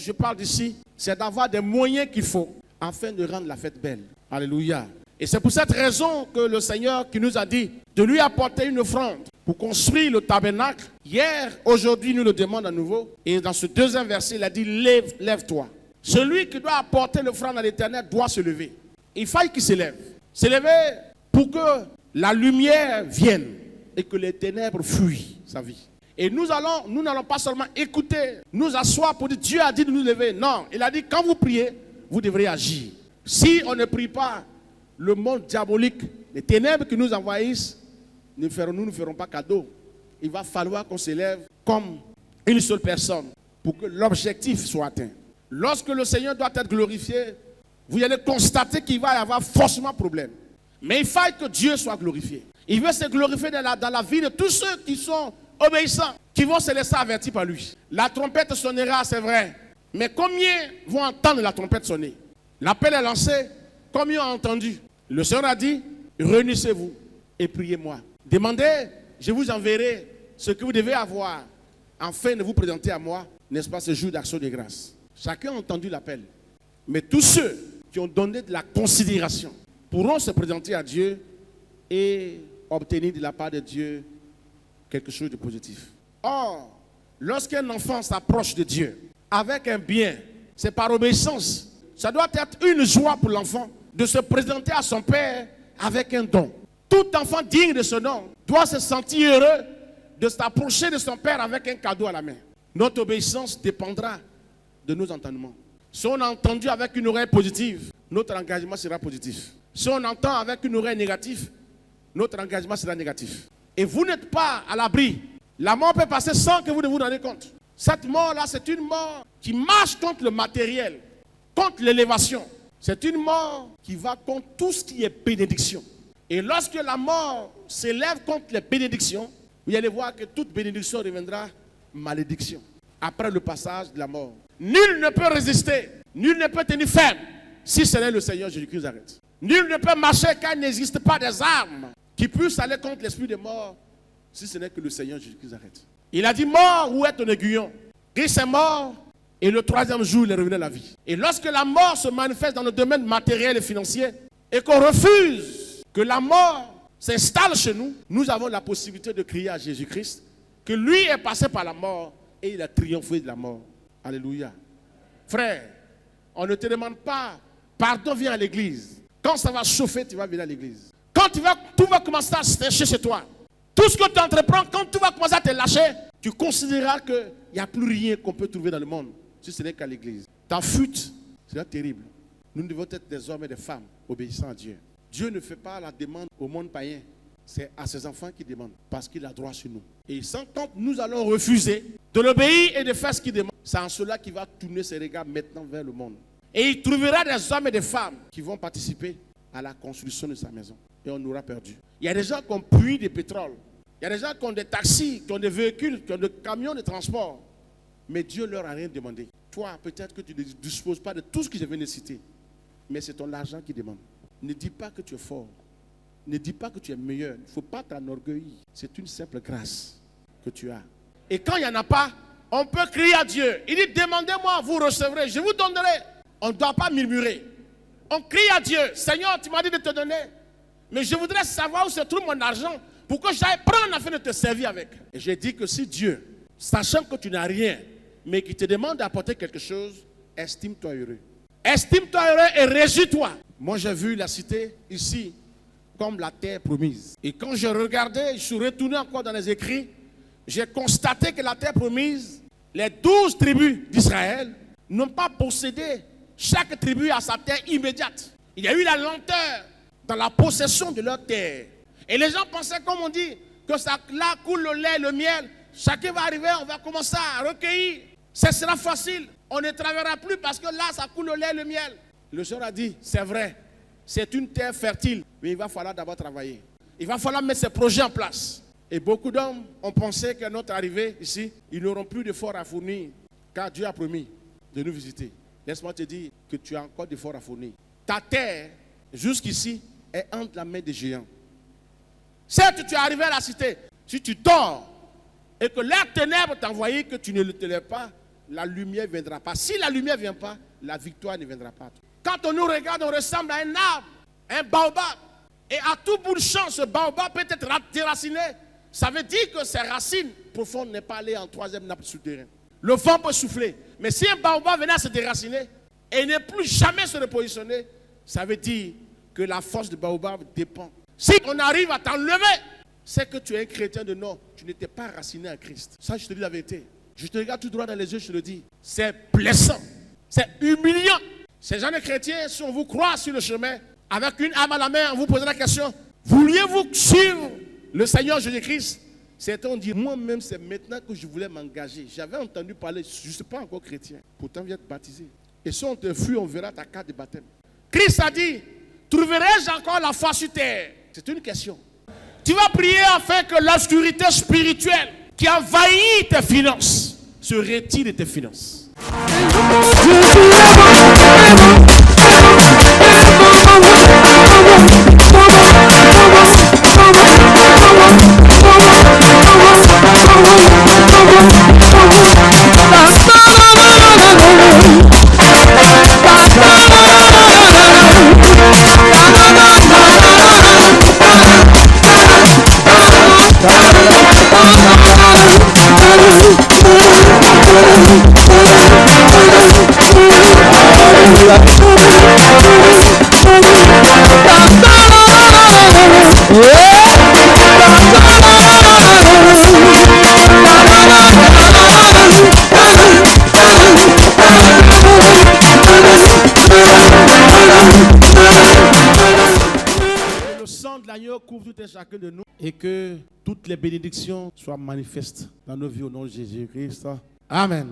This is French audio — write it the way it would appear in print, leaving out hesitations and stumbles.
je parle d'ici, c'est d'avoir des moyens qu'il faut afin de rendre la fête belle. Alléluia. Et c'est pour cette raison que le Seigneur qui nous a dit de lui apporter une offrande pour construire le tabernacle. Hier, aujourd'hui, il nous le demande à nouveau. Et dans ce deuxième verset, il a dit, lève-toi. Celui qui doit apporter l'offrande à l'Éternel doit se lever. Il faut qu'il se lève. Se lever pour que la lumière vienne et que les ténèbres fuient sa vie. Et nous n'allons pas seulement écouter, nous asseoir pour dire Dieu a dit de nous lever. Non, il a dit quand vous priez, vous devrez agir. Si on ne prie pas, le monde diabolique, les ténèbres qui nous envahissent, nous ne ferons pas cadeau. Il va falloir qu'on se lève comme une seule personne pour que l'objectif soit atteint. Lorsque le Seigneur doit être glorifié, vous allez constater qu'il va y avoir forcément problème. Mais il faut que Dieu soit glorifié. Il veut se glorifier dans la vie de tous ceux qui sont obéissants, qui vont se laisser avertir par lui. La trompette sonnera, c'est vrai. Mais combien vont entendre la trompette sonner? L'appel est lancé. Combien ont entendu? Le Seigneur a dit, réunissez-vous et priez-moi. Demandez, je vous enverrai ce que vous devez avoir afin de vous présenter à moi, n'est-ce pas, ce jour d'action de grâce. Chacun a entendu l'appel. Mais tous ceux qui ont donné de la considération pourront se présenter à Dieu et obtenir de la part de Dieu quelque chose de positif. Or, lorsqu'un enfant s'approche de Dieu avec un bien, c'est par obéissance. Ça doit être une joie pour l'enfant de se présenter à son père avec un don. Tout enfant digne de ce nom doit se sentir heureux de s'approcher de son père avec un cadeau à la main. Notre obéissance dépendra de nos entendements. Si on a entendu avec une oreille positive, notre engagement sera positif. Si on entend avec une oreille négative, notre engagement sera négatif. Et vous n'êtes pas à l'abri. La mort peut passer sans que vous ne vous rendiez compte. Cette mort-là, c'est une mort qui marche contre le matériel, contre l'élévation. C'est une mort qui va contre tout ce qui est bénédiction. Et lorsque la mort s'élève contre les bénédictions, vous allez voir que toute bénédiction deviendra malédiction. Après le passage de la mort. Nul ne peut résister, nul ne peut tenir ferme si ce n'est le Seigneur Jésus-Christ Nazareth. Nul ne peut marcher car il n'existe pas des armes qui puissent aller contre l'esprit de mort si ce n'est que le Seigneur Jésus-Christ Nazareth. Il a dit, mort, où est ton aiguillon? Christ est mort et le troisième jour il est revenu à la vie. Et lorsque la mort se manifeste dans le domaine matériel et financier et qu'on refuse que la mort s'installe chez nous, nous avons la possibilité de crier à Jésus-Christ que lui est passé par la mort et il a triomphé de la mort. Alléluia. Frère, on ne te demande pas, pardon, viens à l'église. Quand ça va chauffer, tu vas venir à l'église. Quand tout va commencer à se sécher chez toi. Tout ce que tu entreprends, quand tout va commencer à te lâcher, tu considéreras qu'il n'y a plus rien qu'on peut trouver dans le monde, si ce n'est qu'à l'église. Ta fuite sera terrible. Nous devons être des hommes et des femmes obéissants à Dieu. Dieu ne fait pas la demande au monde païen. C'est à ses enfants qu'il demande, parce qu'il a droit sur nous. Et quand nous allons refuser de l'obéir et de faire ce qu'il demande, c'est en cela qu'il va tourner ses regards maintenant vers le monde. Et il trouvera des hommes et des femmes qui vont participer à la construction de sa maison. Et on aura perdu. Il y a des gens qui ont puits de pétrole. Il y a des gens qui ont des taxis, qui ont des véhicules, qui ont des camions de transport. Mais Dieu leur a rien demandé. Toi, peut-être que tu ne disposes pas de tout ce que je viens de citer. Mais c'est ton argent qui demande. Ne dis pas que tu es fort. Ne dis pas que tu es meilleur. Il ne faut pas t'enorgueillir. C'est une simple grâce que tu as. Et quand il n'y en a pas, on peut crier à Dieu. Il dit, demandez-moi, vous recevrez, je vous donnerai. On ne doit pas murmurer. On crie à Dieu. Seigneur, tu m'as dit de te donner. Mais je voudrais savoir où se trouve mon argent pour que j'aille prendre afin de te servir avec. Et j'ai dit que si Dieu, sachant que tu n'as rien, mais qui te demande d'apporter quelque chose, estime-toi heureux. Estime-toi heureux et réjouis-toi. Moi, j'ai vu la cité ici comme la terre promise. Et quand je regardais, je suis retourné encore dans les écrits, j'ai constaté que la terre promise, les 12 tribus d'Israël n'ont pas possédé chaque tribu à sa terre immédiate. Il y a eu la lenteur dans la possession de leur terre. Et les gens pensaient, comme on dit, que ça, là coule le lait, le miel. Chacun va arriver, on va commencer à recueillir. Ce sera facile. On ne travaillera plus parce que là, ça coule le lait, le miel. Le Seigneur a dit, c'est vrai, c'est une terre fertile, mais il va falloir d'abord travailler. Il va falloir mettre ces projets en place. Et beaucoup d'hommes ont pensé qu'à notre arrivée ici, ils n'auront plus d'efforts à fournir, car Dieu a promis de nous visiter. Laisse-moi te dire que tu as encore d'efforts à fournir. Ta terre, jusqu'ici, est entre la main des géants. Certes, tu es arrivé à la cité. Si tu dors et que l'air ténèbres t'a envoyé que tu ne te lèves pas, la lumière ne viendra pas. Si la lumière ne vient pas, la victoire ne viendra pas. Quand on nous regarde, on ressemble à un arbre, un baobab. Et à tout bout de champ, ce baobab peut être déraciné. Ça veut dire que ses racines profondes n'est pas allées en troisième nappe souterraine. Le vent peut souffler. Mais si un baobab venait à se déraciner et ne plus jamais se repositionner, ça veut dire que la force du baobab dépend. Si on arrive à t'enlever, c'est que tu es un chrétien de nom. Tu n'étais pas raciné en Christ. Ça, je te dis la vérité. Je te regarde tout droit dans les yeux, je te le dis. C'est blessant. C'est humiliant. Ces gens de chrétiens, si on vous croit sur le chemin, avec une âme à la main, on vous pose la question, vouliez-vous suivre le Seigneur Jésus-Christ? Certains ont dit, moi-même, c'est maintenant que je voulais m'engager. J'avais entendu parler, je ne suis pas encore chrétien. Pourtant, viens te baptiser. Et si on te fuit, on verra ta carte de baptême. Christ a dit, trouverai-je encore la foi sur terre? C'est une question. Tu vas prier afin que l'obscurité spirituelle qui envahit tes finances se retire de tes finances. Le sang de l'agneau couvre tout et chacun de nous et que toutes les bénédictions soient manifestes dans nos vies au nom de Jésus-Christ. Amen.